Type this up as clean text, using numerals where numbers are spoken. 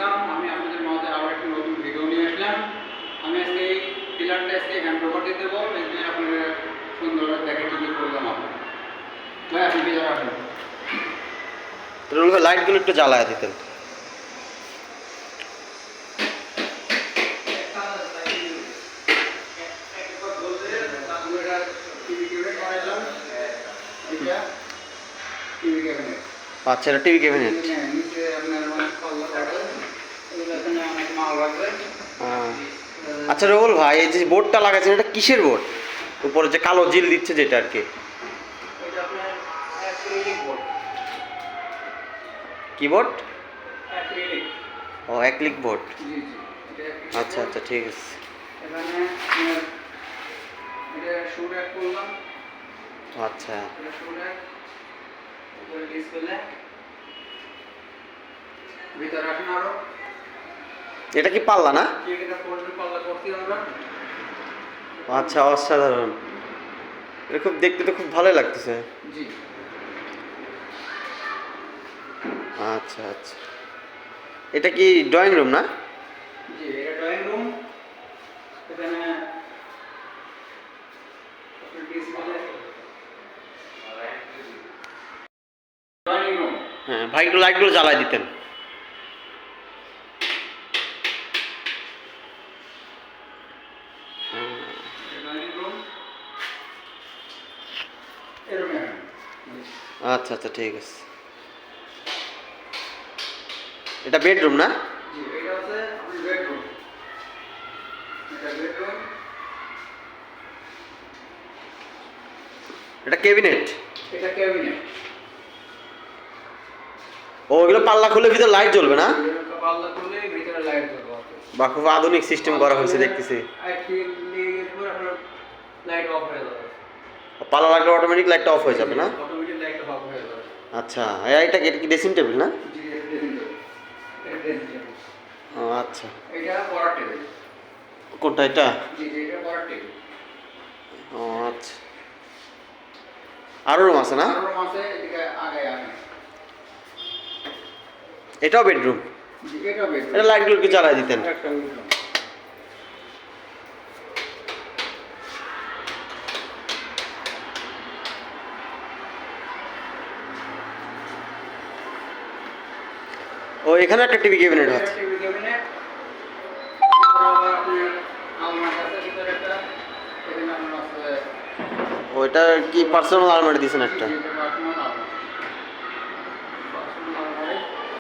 ইসলাম। আমি আপনাদের মাঝে আবার একটা নতুন ভিডিও নিয়ে আসলাম। আমি আজকে এই পিলারটা আজকে হ্যান্ড ওভার দিয়ে দেবো, এই যে আপনারা সুন্দর দেখে কী করলাম আপনার ভাই। আপনি পিলার আসেন, রুল ভাই লাইটগুলো একটু জ্বালায় দিতেন। আচ্ছা, এটা টিভি ক্যাবিনেট। আচ্ছা রুল ভাই, এই যে বোর্ডটা লাগাচ্ছেন এটা কিসের বোর্ড? উপরে যে কালো জিল দিচ্ছে যেটা আর কি, কি বোর্ড? ও, অ্যাক্রিলিক বোর্ড। আচ্ছা আচ্ছা, ঠিক আছে। আচ্ছা, এটা কি পাল্লা না? আচ্ছা, অসাধারণ। এটা খুব দেখতে তো খুব ভালো লাগতেছে। আচ্ছা আচ্ছা, এটা কি ড্রয়িং রুম না? জি, এটা ড্রয়িং রুম। এখানে ড্রয়িং রুম। হ্যাঁ ভাই, একটু লাইটগুলো জ্বালাই দিতেন। আচ্ছা আচ্ছা, ঠিক আছে। এটা বেডরুম না? জি, এটা হচ্ছে আপনার বেডরুম। এটা বেডরুম। এটা ক্যাবিনেট। এটা ক্যাবিনেট। ও, এগুলো পাল্লা খুলে ভিতরে লাইট জ্বলবে না? এটা পাল্লা খুলে ভিতরে লাইট জ্বলবে। বা খুব আধুনিক সিস্টেম করা হয়েছে দেখতেছি। লাইট অফ হয়ে যাবে। পাল্লা লাগলে অটোমেটিক লাইটটা অফ হয়ে যাবে না? অটোমেটিক লাইটটা অফ হয়ে যাবে। আচ্ছা, এটা কি ড্রেসিং টেবিল না? জি, এটা ড্রেসিং টেবিল। এটা ড্রেসিং টেবিল। ও আচ্ছা, এটা পড়ার টেবিল। কোনটা এটা? জি, এটা পড়ার টেবিল। ও আচ্ছা, আরো রুম আছে না? আরো রুম আছে, এদিকে আগে আসেন। এটাও বেডরুম। জি, এটা বেডরুম। এটা লাইটগুলো কি জ্বালাই দিতেন? একটা বেডরুম। ও, এখানে একটা টিভি ক্যাবিনেট আছে। TV cabinet. আবার আপনার আলমারি আছে ভিতরে একটা। এখানে আপনার আছে। ও, এটা কি পার্সোনাল আলমারি দিয়েছেন একটা? জি, এটা